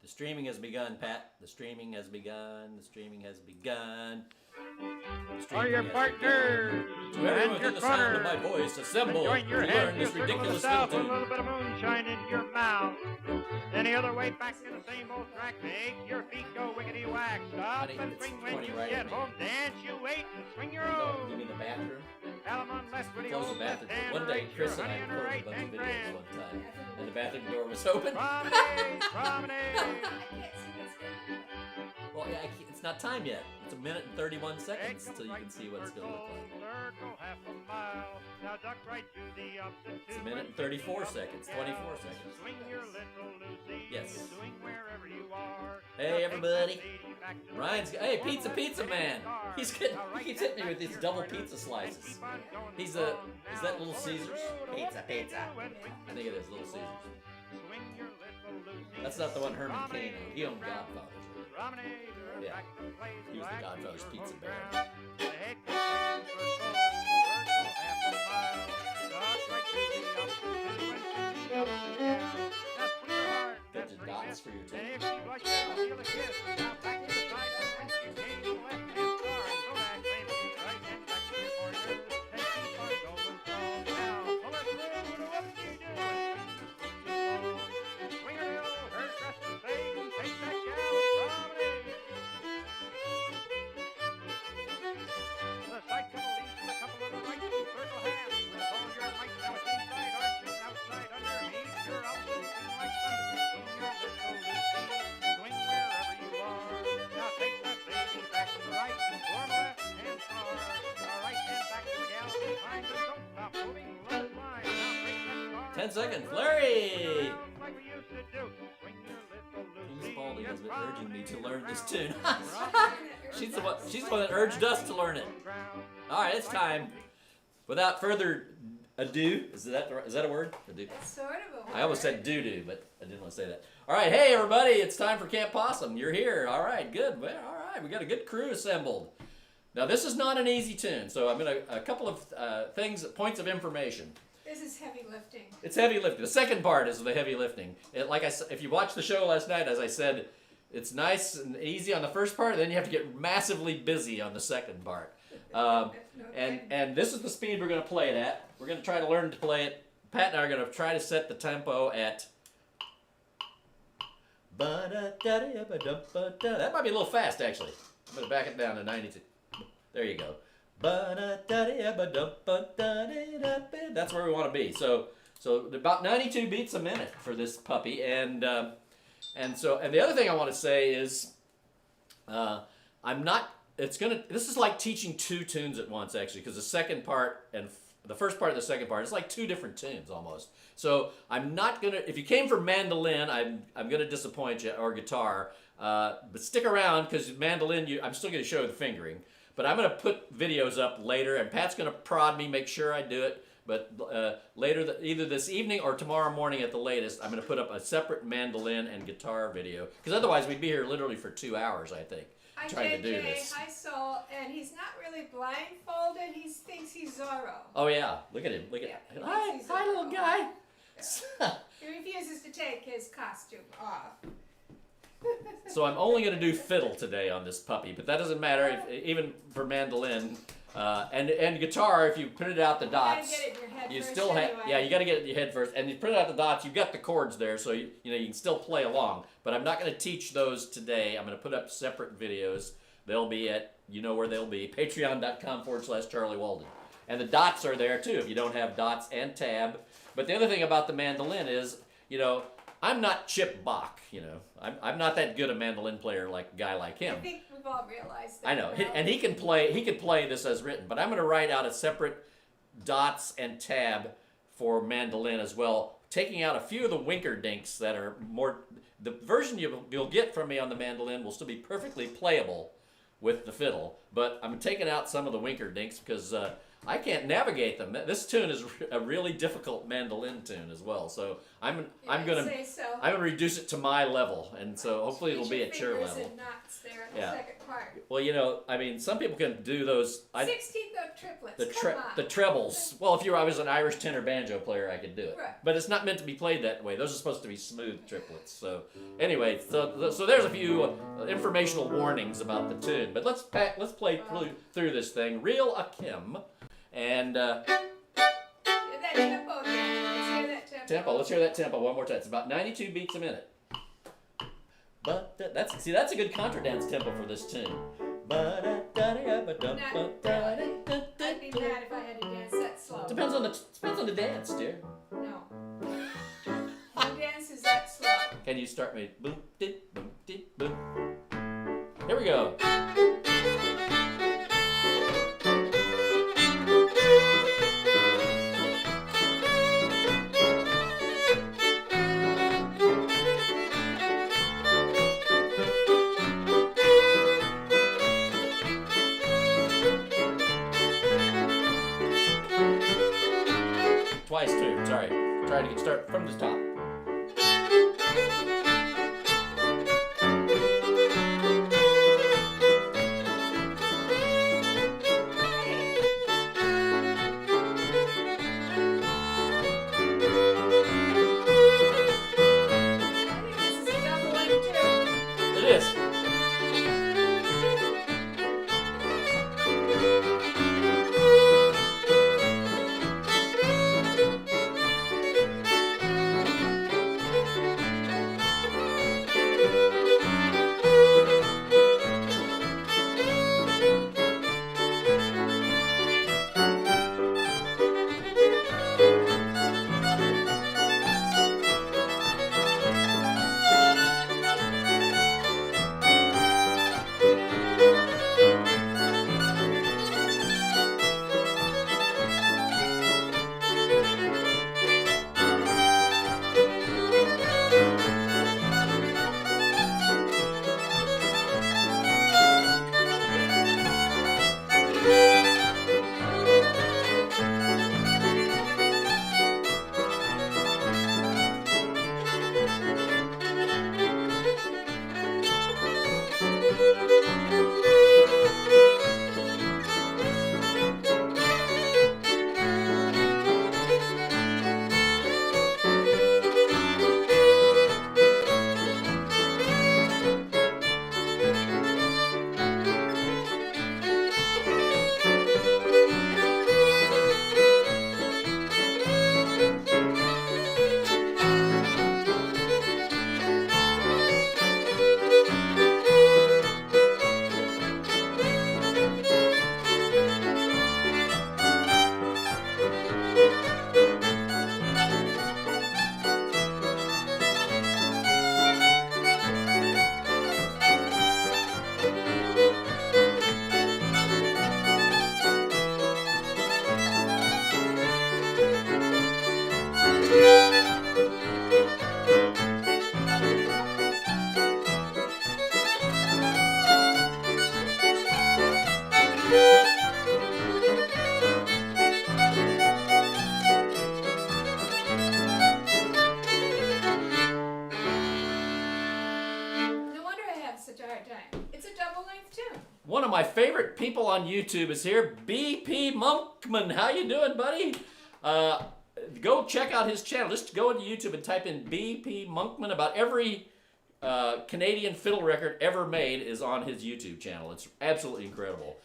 streaming has begun, Pat. The streaming has begun. The streaming has begun. Are your partners To everyone and your within the sound of corner, my voice, assemble join to your learn head, this you circle ridiculous south, fiddle a little tune. bit of moonshine in your mouth. Any other way back to the same old track, make your feet go wickety whack. Stop Honey, and it's swing when 20 you right get in. home. Dance, you wait, and swing your You own. mean the bathroom? Alamon left with the Close old the bathroom left hand, door. One day, right, Chris your and I honey on the recorded a right bunch of and videos grand. one time, and the bathroom door was open. Promenade, promenade. Well, yeah, it's not time yet. It's 1 minute and 31 seconds until you can see what it's going to look like. Circle half a mile. Now duck right to the opposite. It's 1 minute and 34 seconds, 24 seconds. Swing your little Lucy. Yes. Swing wherever you are. Hey, everybody. Ryan's, hey, pizza man. He keeps hitting me with these double pizza slices. Is that Little Caesars? Pizza. I think it is Little Caesars. That's not the one Herman Cain owned. He owned Godfather's. Yeah. He was the Godfather's pizza baron. Got your dots for your table. Right, form left hand star. Right hand back to the gal behind her. Don't stop moving. Let it fly. Now break that star. 10 seconds, Larry! Like we used to do. Swing your little Who's Lucy. Spalding has been Yes, urging me to learn this tune. round. She's the one that urged us to learn it. All right, it's time. Without further ado, is that a word? Ado. That's sort of a word. I almost said doo-doo, but I didn't want to say that. All right, hey everybody, it's time for Camp Possum. You're here. All right, good. Well, all right, we got a good crew assembled. Now this is not an easy tune, so I'm gonna a couple of points of information. This is heavy lifting. It's heavy lifting. The second part is the heavy lifting. Like I said, if you watched the show last night, as I said, it's nice and easy on the first part, then you have to get massively busy on the second part. And this is the speed we're going to play it at. We're going to try to learn to play it. Pat and I are going to try to set the tempo at... That might be a little fast, actually. I'm going to back it down to 92. There you go. That's where we want to be. So about 92 beats a minute for this puppy. And the other thing I want to say is this is like teaching two tunes at once, actually, because the second part and the first part of the second part is like two different tunes almost. So I'm not gonna. If you came for mandolin, I'm gonna disappoint you, or guitar. But stick around, because mandolin, I'm still gonna show the fingering. But I'm gonna put videos up later, and Pat's gonna prod me, make sure I do it. But later, either this evening or tomorrow morning at the latest, I'm gonna put up a separate mandolin and guitar video, because otherwise we'd be here literally for 2 hours, I think. Hi, Trying to do JJ. this. Hi, Soul. And he's not really blindfolded. He thinks he's Zorro. Oh yeah, look at him. Look at Yeah, he hi, thinks he's hi, a little girl. guy. He refuses to take his costume off. So I'm only going to do fiddle today on this puppy, but that doesn't matter. Even for mandolin and guitar, if you print it out the dots, You gotta get it in your head you first still have anyway. you got to get it in your head first, and you print out the dots. You've got the chords there, so you can still play along. But I'm not going to teach those today. I'm going to put up separate videos. They'll be at where they'll be, patreon.com/Charlie Walden, and the dots are there too if you don't have dots and tab. But the other thing about the mandolin is, I'm not Chip Bach, I'm not that good a mandolin player like a guy like him. I think we've all realized that. I know, now. and he can play this as written, but I'm going to write out a separate dots and tab for mandolin as well, taking out a few of the winker dinks that are more. The version you'll get from me on the mandolin will still be perfectly playable with the fiddle, but I'm taking out some of the winker dinks because I can't navigate them. This tune is a really difficult mandolin tune as well. So I'm gonna Say so. reduce it to my level, and so hopefully it'll be at your Fingers level. and knots there in the Yeah. second part. Well, you know, I mean, some people can do those. 16th note triplets. The trebles. Well, if I was an Irish tenor banjo player, I could do it. Right. But it's not meant to be played that way. Those are supposed to be smooth triplets. So anyway, so there's a few informational warnings about the tune. But let's play through this thing real akim, and That tempo again. Let's hear that tempo. Let's hear that tempo one more time. It's about 92 beats a minute. But that's a good contra dance tempo for this tune. I'd be mad if I had to dance that slow. Depends on the dance, dear. No. No dance is that slow. Can you start me? Boom, dip, boom, dip, boom. Here we go. Twice too. Sorry. Try to start from the top. It is. One of my favorite people on YouTube is here, BP Monkman. How you doing, buddy? Go check out his channel. Just go into YouTube and type in BP Monkman. About every Canadian fiddle record ever made is on his YouTube channel. It's absolutely incredible.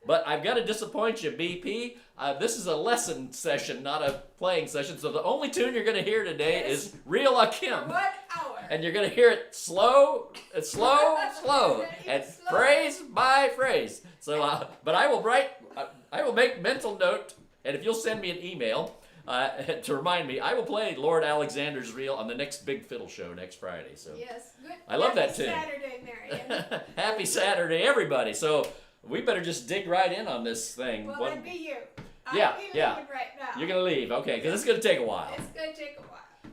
But I've got to disappoint you, BP. This is a lesson session, not a playing session. So the only tune you're going to hear today is Real Akim. 1 hour. And you're going to hear it slow, slow, and phrase by phrase. So, but I will make mental note, and if you'll send me an email to remind me, I will play Lord Alexander's Reel on the next Big Fiddle show next Friday. So Yes, good. I love that Happy tune. Saturday, Marion. Happy Saturday, everybody. So we better just dig right in on this thing. Well, that'd be you. Yeah, I'll be yeah. leaving right now. You're going to leave, okay, because it's going to take a while. It's going to take a while.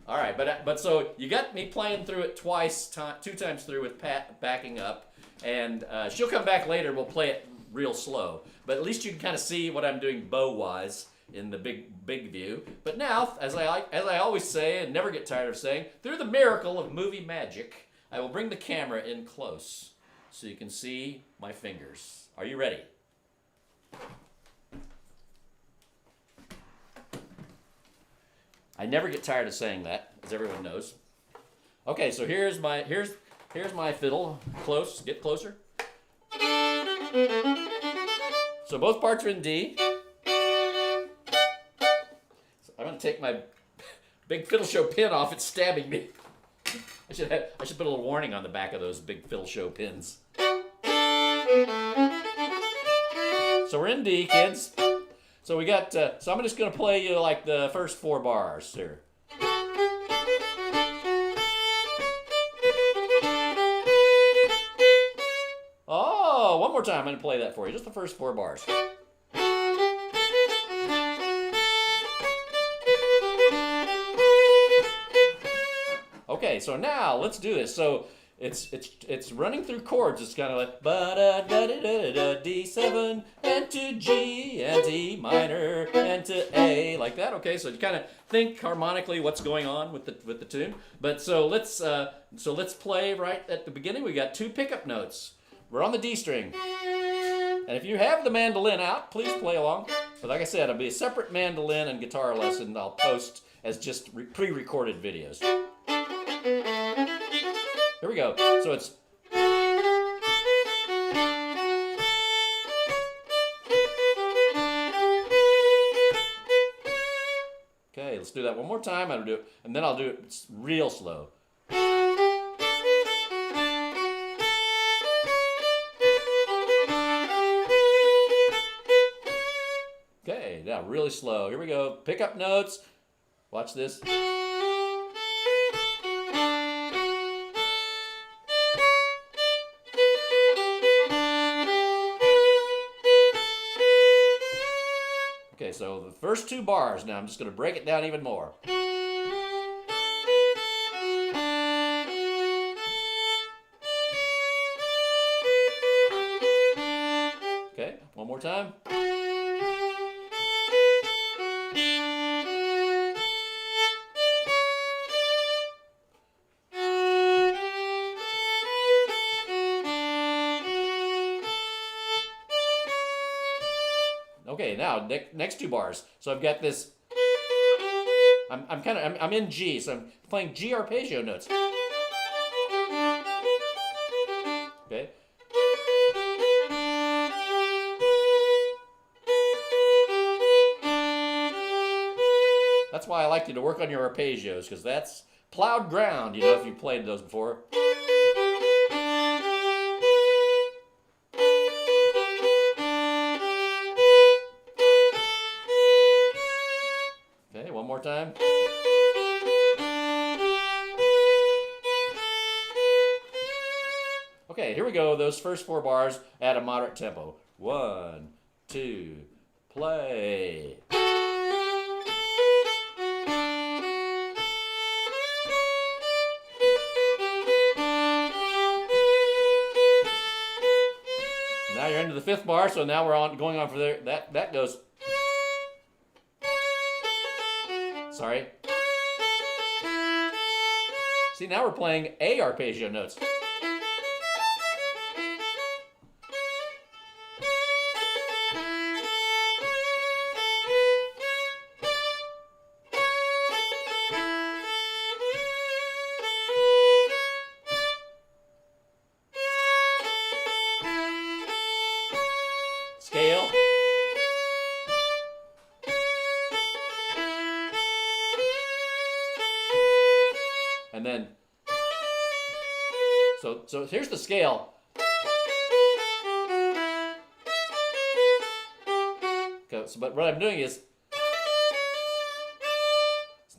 All right, but so you got me playing through it twice, 2 times through with Pat backing up, and she'll come back later. We'll play it real slow. But at least you can kind of see what I'm doing bow-wise in the big view. But now, as I always say and never get tired of saying, through the miracle of movie magic, I will bring the camera in close so you can see my fingers. Are you ready? I never get tired of saying that, as everyone knows. Okay, so here's my fiddle. Close, get closer. So both parts are in D. So I'm gonna take my big fiddle show pin off. It's stabbing me. I should put a little warning on the back of those big fiddle show pins. So we're in D, kids. So we got. So I'm just gonna play you like the first 4 bars here. Oh, one more time. I'm gonna play that for you. Just the first 4 bars. Okay, so now let's do this. So it's running through chords. It's kind of like ba da da da da da D7 and to G and E minor and to A, like that. Okay, so you kind of think harmonically what's going on with the tune. But so let's play right at the beginning. We got 2 pickup notes. We're on the D string. And if you have the mandolin out, please play along. But like I said, it'll be a separate mandolin and guitar lesson I'll post as just pre-recorded videos. Here we go. So it's... Okay, let's do that one more time. I'll do it, and then I'll do it real slow. Okay, now really slow. Here we go. Pick up notes. Watch this. Okay, so the first 2 bars. Now I'm just going to break it down even more. Okay, one more time. Okay, now next 2 bars. So I've got this. I'm in G, so I'm playing G arpeggio notes. Okay. That's why I like you to work on your arpeggios, because that's plowed ground. You know, if you played those before. Okay, one more time. Okay, here we go. Those first 4 bars at a moderate tempo. 1, 2, play. Now you're into the 5th bar, so now we're going on for there. That goes. Sorry. See, now we're playing A arpeggio notes. Scale. And then, so here's the scale. Okay, so, but what I'm doing is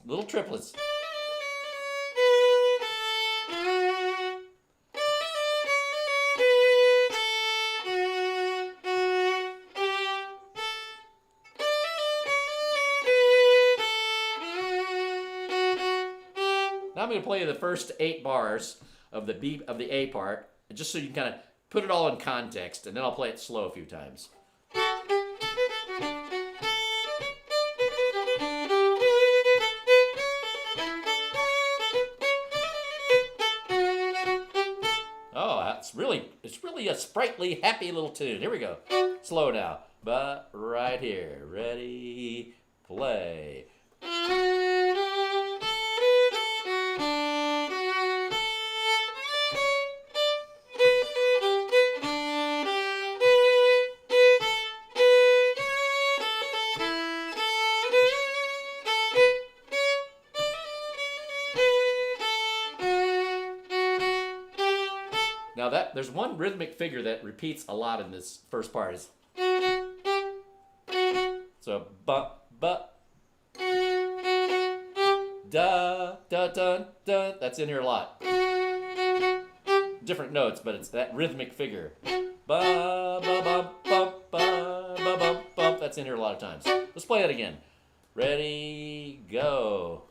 little triplets. Now I'm going to play you the first 8 bars of the A part, just so you can kind of put it all in context, and then I'll play it slow a few times. Oh, it's really a sprightly, happy little tune. Here we go. Slow now, but right here. Ready, play. Now there's one rhythmic figure that repeats a lot in this first part. Is so da da da da. That's in here a lot. Different notes, but it's that rhythmic figure. Ba ba ba ba ba ba ba ba. That's in here a lot of times. Let's play that again. Ready, go.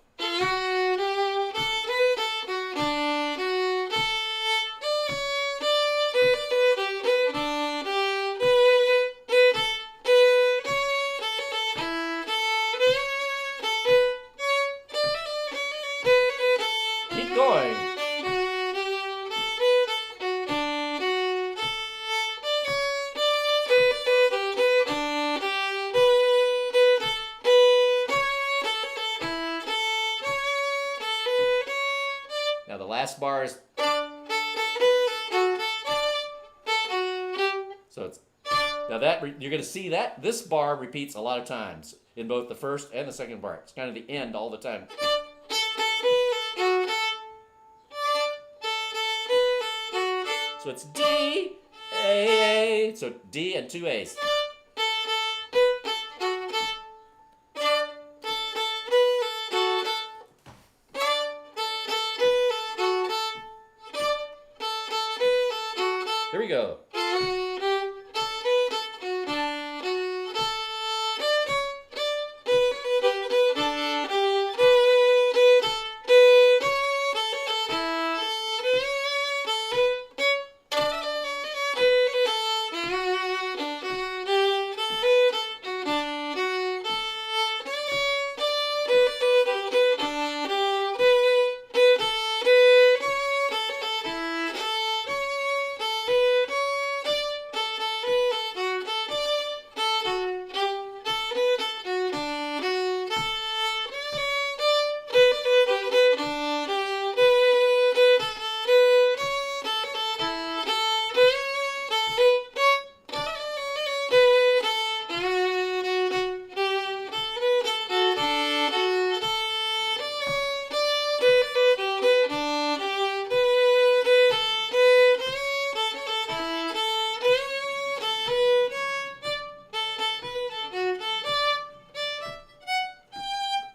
Keep going. Now the last bar is so it's now that you're going to see that this bar repeats a lot of times in both the first and the second bar. It's kind of the end all the time. So it's D, A, so D and two A's. Here we go.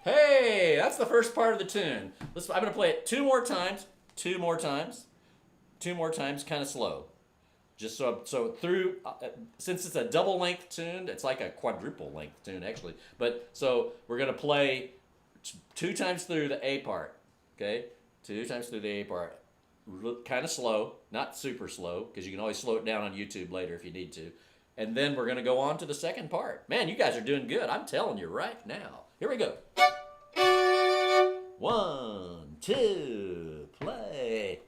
Hey, that's the first part of the tune. I'm going to play it two more times, kind of slow. Just so through, since it's a double length tune, it's like a quadruple length tune actually. But so we're going to play two times through the A part, okay? Two times through the A part. Kind of slow, not super slow, because you can always slow it down on YouTube later if you need to. And then we're going to go on to the second part. Man, you guys are doing good. I'm telling you right now. Here we go. 1, 2, play.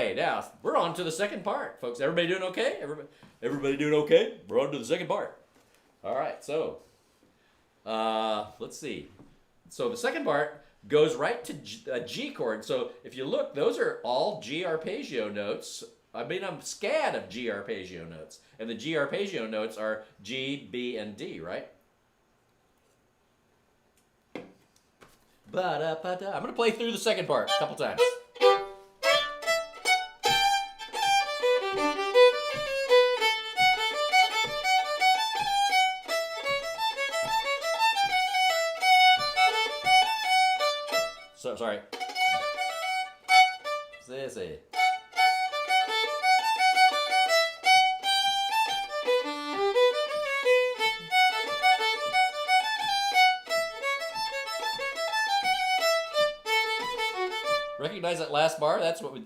Okay, now we're on to the second part, folks. Everybody doing okay? Everybody doing okay? We're on to the second part. All right, so let's see. So the second part goes right to a G chord. So if you look, those are all G arpeggio notes. I mean, I'm scad of G arpeggio notes. And the G arpeggio notes are G, B, and D, right? Ba-da-ba-da. I'm going to play through the second part a couple times. So, sorry. See. Recognize that last bar? That's what we...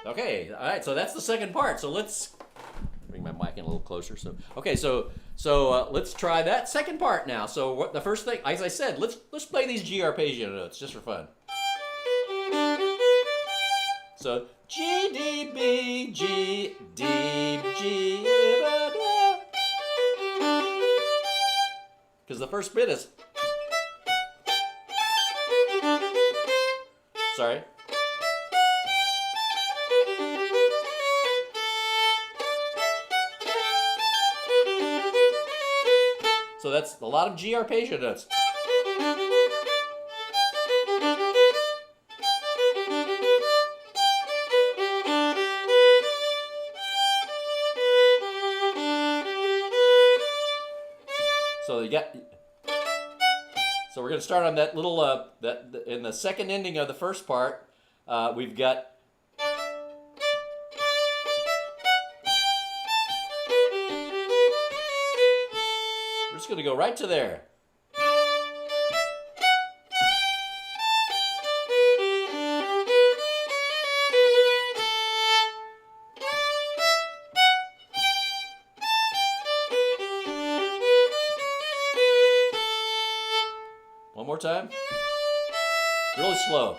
Okay, all right, so that's the second part. So let's bring my mic in a little closer. So let's try that second part now. So what the first thing, as I said, let's play these G arpeggio notes just for fun. So G, D, B, G, D, G, ba, da. Because the first bit is, sorry. So that's a lot of G arpeggio notes. So you got. So we're going to start on that little in the second ending of the first part. We've got. We're just going to go right to there. One more time. Really slow.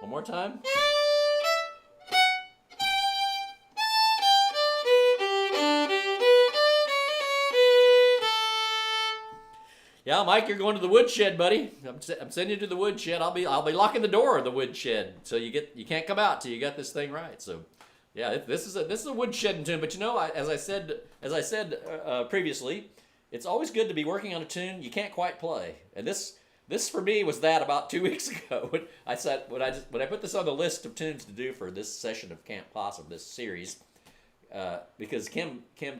One more time. Yeah, Mike, you're going to the woodshed, buddy. I'm sending you to the woodshed. I'll be locking the door of the woodshed, so you can't come out till you got this thing right. So, yeah, this is a woodshedding tune. But you know, as I said previously, it's always good to be working on a tune you can't quite play. And this for me was that about 2 weeks ago. When I put this on the list of tunes to do for this session of Camp Possum, this series, because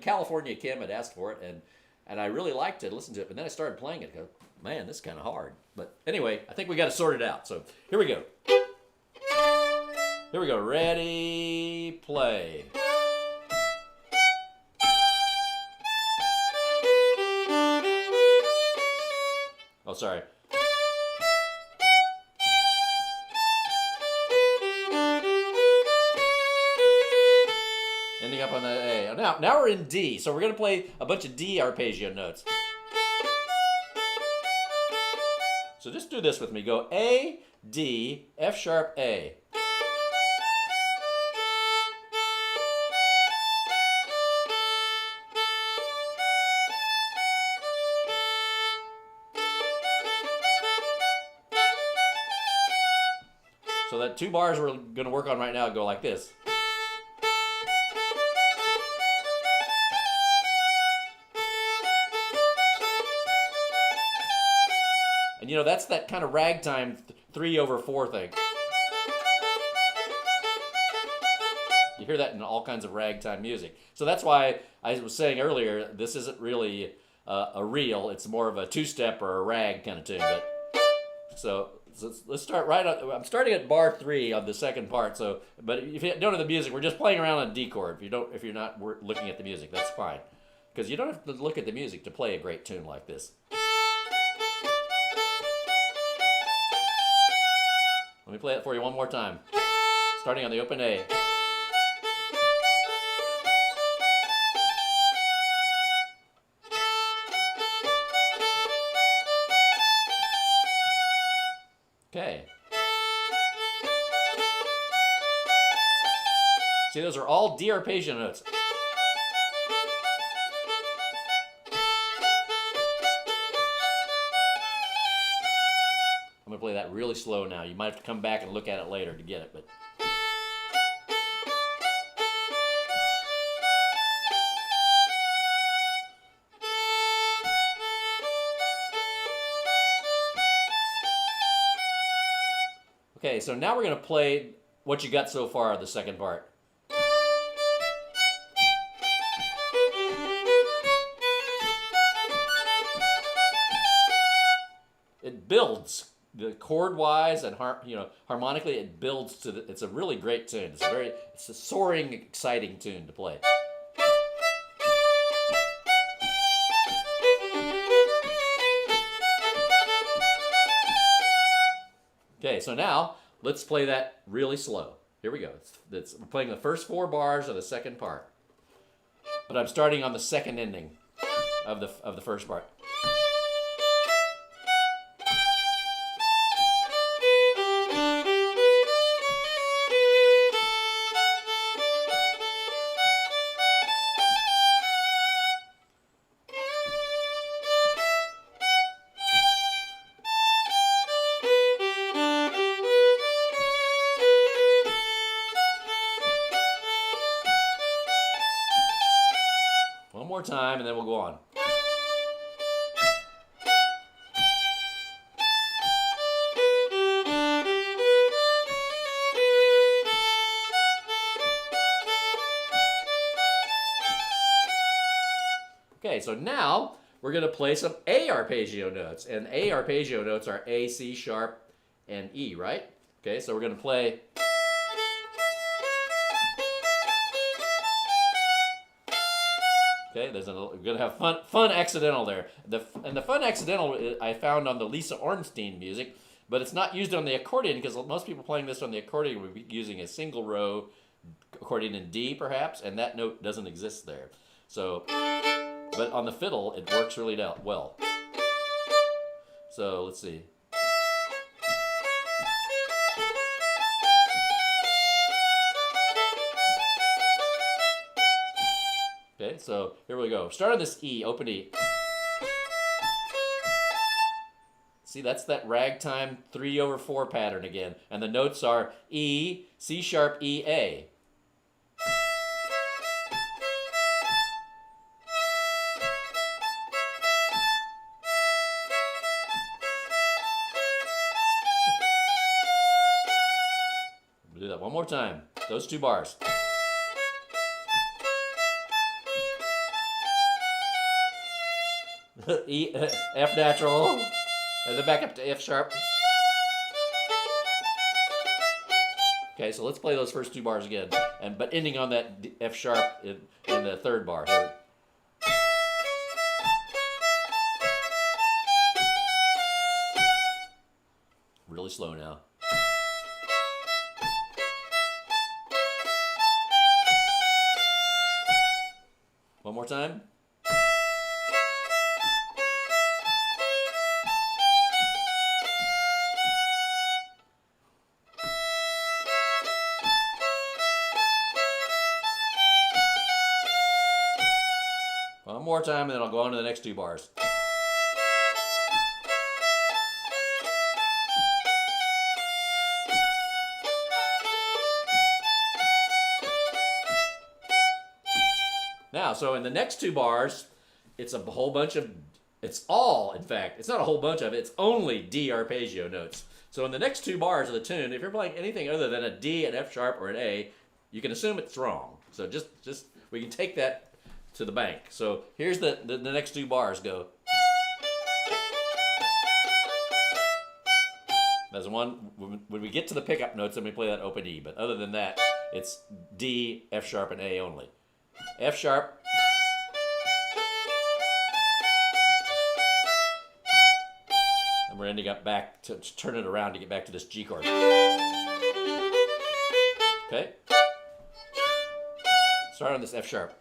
California Kim had asked for it, and I really liked to listen to it, but then I started playing it. I go, man, this is kind of hard. But anyway, I think we got to sort it out. So here we go. Here we go. Ready, play. Oh, sorry. Ending up on the A. Now we're in D, so we're going to play a bunch of D arpeggio notes. So just do this with me. Go A, D, F sharp, A. So that 2 bars we're going to work on right now go like this. And you know, that's that kind of ragtime 3/4 thing. You hear that in all kinds of ragtime music. So that's why I was saying earlier, this isn't really a reel. It's more of a 2-step or a rag kind of tune. But so let's start right on. I'm starting at bar 3 of the second part. So, but if you don't know the music, we're just playing around on D chord. If you're not looking at the music, that's fine, because you don't have to look at the music to play a great tune like this. Let me play it for you one more time. Starting on the open A. Okay. See, those are all D arpeggio notes. I'm going to play that really slow now. You might have to come back and look at it later to get it, but... Okay, so now we're going to play what you got so far, the second part. It builds. The chord-wise and harmonically, it builds to the. It's a really great tune. It's a soaring, exciting tune to play. Okay, so now let's play that really slow. Here we go. We're playing the first 4 bars of the second part, but I'm starting on the second ending of the first part. One more time, and then we'll go on. Okay, so now we're going to play some A arpeggio notes. And A arpeggio notes are A, C sharp, and E, right? Okay, so we're going to play... Okay, we're going to have fun accidental there. And the fun accidental I found on the Lisa Ornstein music, but it's not used on the accordion because most people playing this on the accordion would be using a single row accordion in D perhaps, and that note doesn't exist there. So, but on the fiddle, it works really well. So, let's see. Okay, so here we go. Start on this E, open E. See, that's that ragtime 3/4 pattern again. And the notes are E, C sharp, E, A. We'll do that one more time. Those 2 bars. E, F natural, and then back up to F sharp. Okay, so let's play those first 2 bars again, but ending on that F sharp in the 3rd bar. Here. Really slow now. One more time. One more time, and then I'll go on to the next 2 bars. now, so in the next two bars, it's a whole bunch of, it's all, in fact, it's not a whole bunch of it, it's only D arpeggio notes. So in the next two bars of the tune, if you're playing anything other than a D, an F sharp, or an A, you can assume it's wrong. So just we can take that to the bank. So here's the next two bars go. There's one, when we get to the pickup notes, then we play that open E. But other than that, it's D, F sharp, and A only. F sharp. And we're ending up back to turn it around to get back to this G chord. Okay? Start on this F sharp.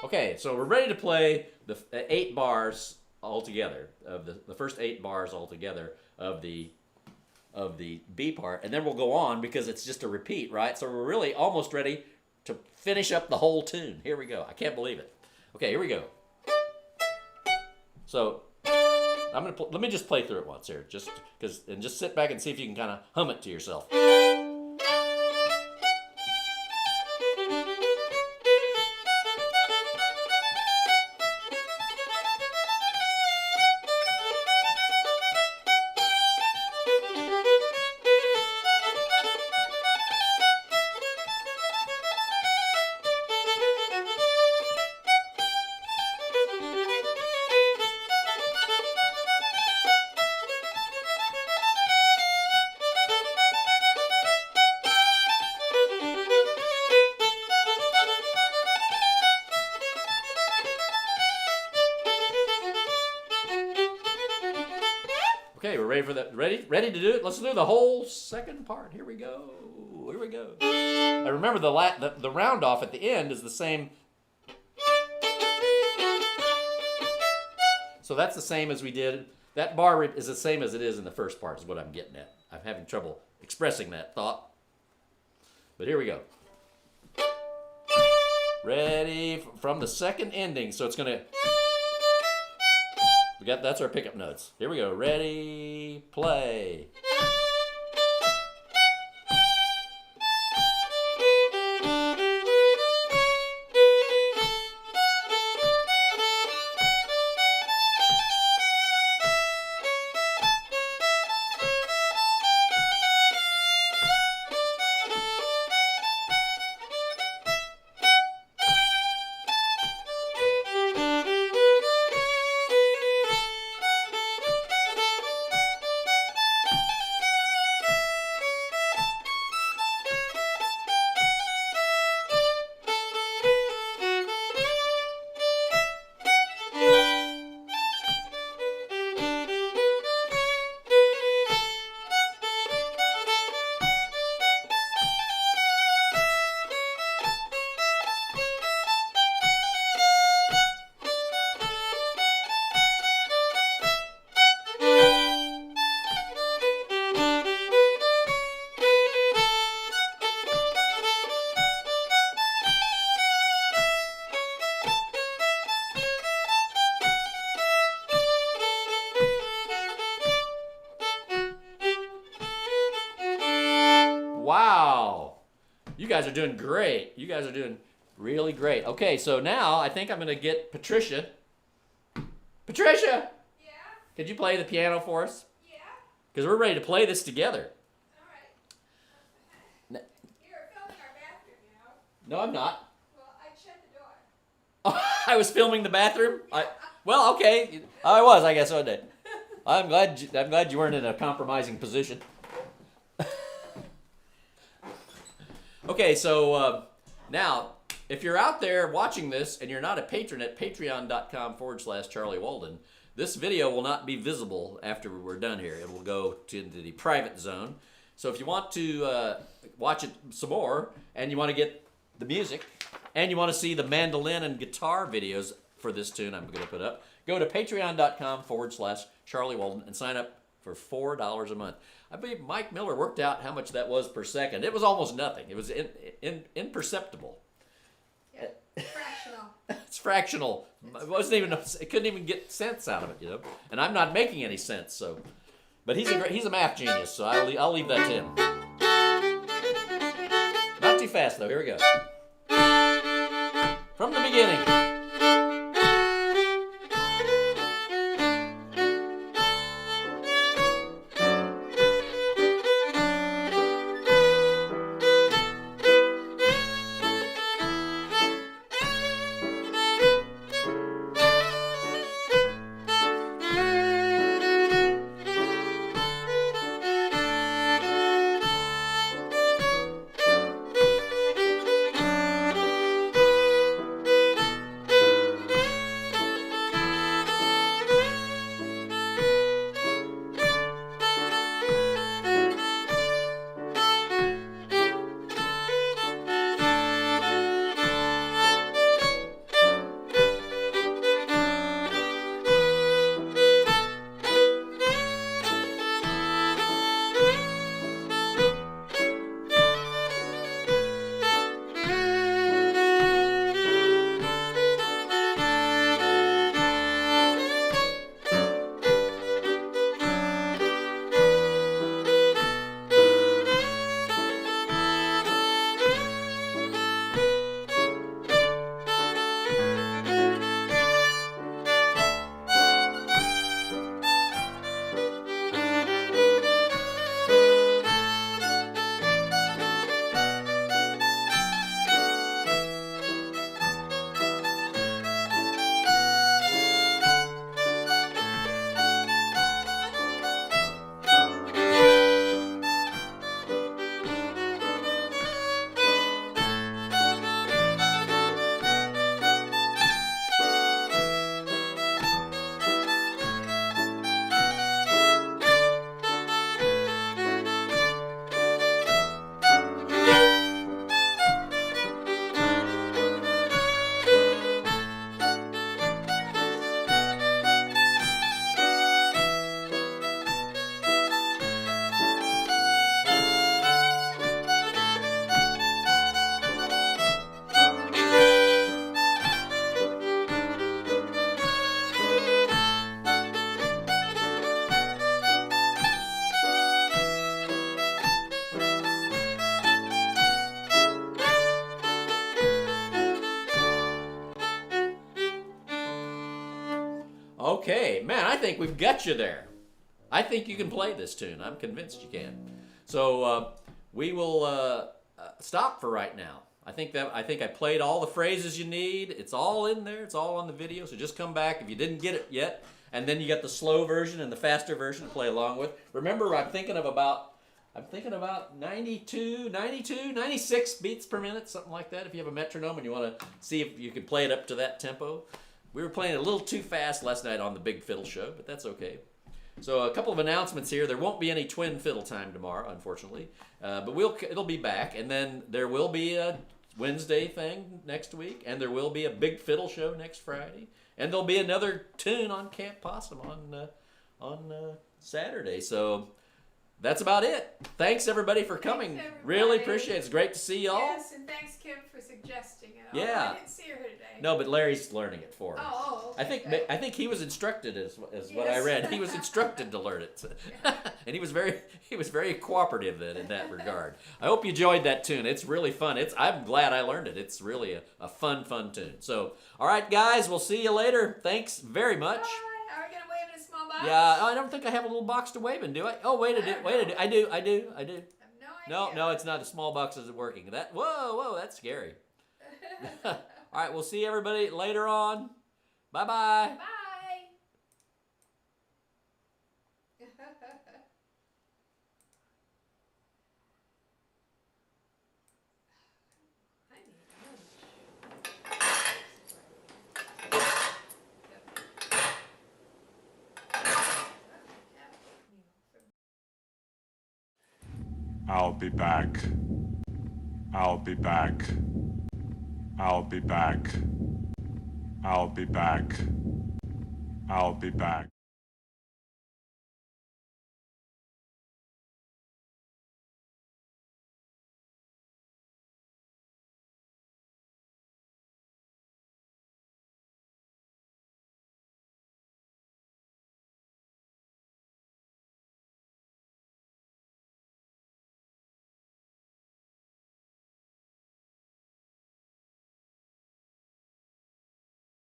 Okay, so we're ready to play the 8 bars all together, of the first 8 bars all together of the B part, and then we'll go on because it's just a repeat, right? So we're really almost ready to finish up the whole tune. Here we go. I can't believe it. Okay, here we go. So let me just play through it once here, just sit back and see if you can kind of hum it to yourself. Okay, we're ready for that. Ready to do it? Let's do the whole second part. Here we go. Here we go. Now remember the round off at the end is the same. So that's the same as we did. That bar is the same as it is in the first part, is what I'm getting at. I'm having trouble expressing that thought. But here we go. Ready from the second ending. So it's going to... That's our pickup notes. Here we go. Ready, play. Wow. You guys are doing great. You guys are doing really great. Okay, so now I think I'm going to get Patricia. Patricia! Yeah? Could you play the piano for us? Yeah? Because we're ready to play this together. All right. You're filming our bathroom, you know? No, I'm not. Well, I shut the door. Oh, I was filming the bathroom? Well, okay. I was, I guess, wasn't it? I'm glad you weren't in a compromising position. Okay, so now, if you're out there watching this and you're not a patron at patreon.com/Charlie Walden, this video will not be visible after we're done here. It will go to the private zone. So if you want to watch it some more, and you want to get the music, and you want to see the mandolin and guitar videos for this tune I'm going to put up, go to patreon.com/Charlie Walden and sign up for $4 a month. I believe Mike Miller worked out how much that was per second. It was almost nothing. It was imperceptible. Yeah. Fractional. It's fractional. It couldn't even get sense out of it, you know. And I'm not making any sense, so. But he's a math genius, so I'll leave that to him. Not too fast though. Here we go. From the beginning. Okay, man, I think we've got you there. I think you can play this tune. I'm convinced you can. So we will stop for right now. I think I played all the phrases you need. It's all in there. It's all on the video. So just come back if you didn't get it yet, and then you got the slow version and the faster version to play along with. Remember, I'm thinking about 92, 96 beats per minute, something like that. If you have a metronome and you want to see if you can play it up to that tempo. We were playing a little too fast last night on the Big Fiddle Show, but that's okay. So a couple of announcements here. There won't be any twin fiddle time tomorrow, unfortunately, but it'll be back, and then there will be a Wednesday thing next week, and there will be a Big Fiddle Show next Friday, and there'll be another tune on Camp Possum on Saturday. So that's about it. Thanks everybody for coming. Thanks, everybody. Really appreciate it. It's great to see y'all. Yes, and thanks Kim for suggesting it. Yeah. I didn't see her today. No, but Larry's learning it for us. Oh, okay. I think he was instructed as what I Yes. read. He was instructed to learn it, and he was very cooperative in that regard. I hope you enjoyed that tune. It's really fun. I'm glad I learned it. It's really a fun tune. So, all right, guys, we'll see you later. Thanks very much. Bye. Are we gonna wave in a small box? Yeah, I don't think I have a little box to wave in, do I? Oh, wait a minute. I do. I have no idea. No, it's not. The small box isn't working. Whoa, that's scary. All right, we'll see everybody later on. Bye-bye. Bye. I'll be back. I'll be back. I'll be back. I'll be back. I'll be back.